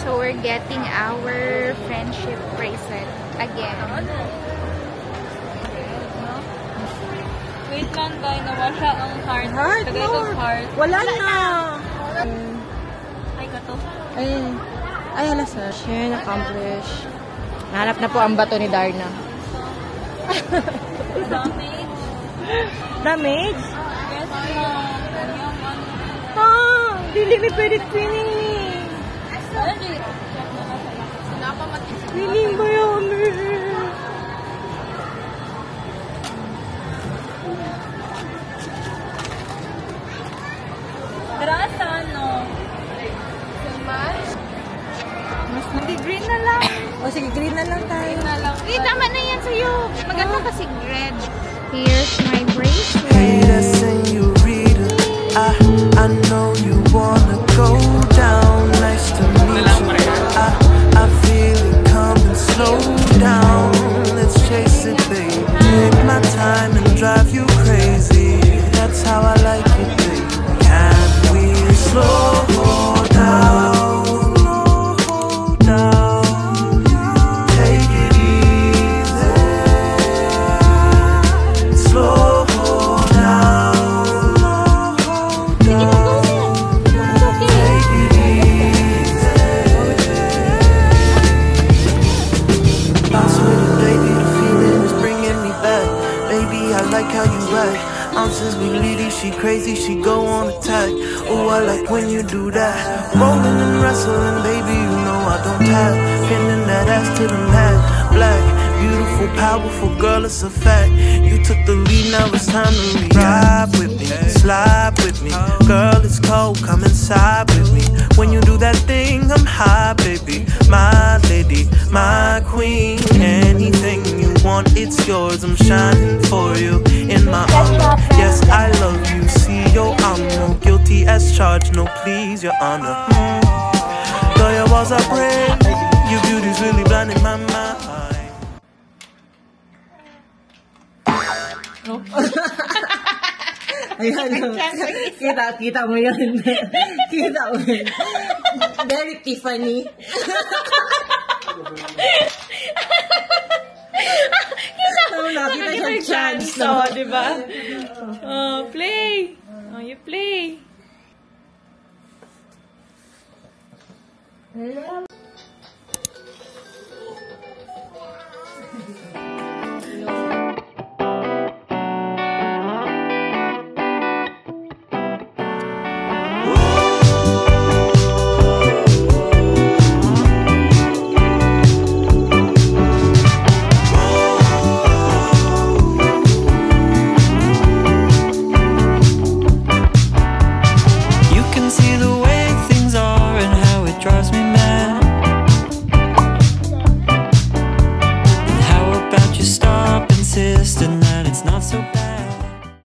So we're getting our friendship bracelet again. Wait lang guys, nawa siya ang heart. Heart? Tagay ko heart. Wala na! Ay, kato. Ay, hala sir. Mission accomplished. Nahanap na po ang bato ni Darna. Damage? Damage? Yes, ma'am. Dili mi pwede cleaning ni. Cleaning ba yun? Grasa, no? Mas green na lang. O sige, green na lang tayo. Eh, tama na yan sa'yo. Maganda kasi red. Here's my bracelet. Hey, that's señorita. I know you wanna go down. Nice to meet you. I feel it coming. Slow down. Let's chase it, baby. Take my time and drive you crazy. That's how I like it, baby. Can we slow down? Since we leave, she crazy, she go on attack. Oh, I like when you do that. Rolling and wrestling, baby, you know I don't tap. Pinning that ass to the mat. Black, beautiful, powerful girl, it's a fact. You took the lead, now it's time to ride with me, slide with me. Girl, it's cold, come inside with me. When you do that thing, I'm high, baby. My lady, my queen. Anything you want, it's yours. I'm shining for you in my armor. Yes, I love you. See, yo, I'm no guilty as charged. No, please, your honor. Though your walls are brave, your beauty's really blinding my mind. Ayan. Kita mo yun. Kita mo yun. Very Tiffany. Nakita siyang chance. Oh, diba? Oh, play. Oh, you play. Hello.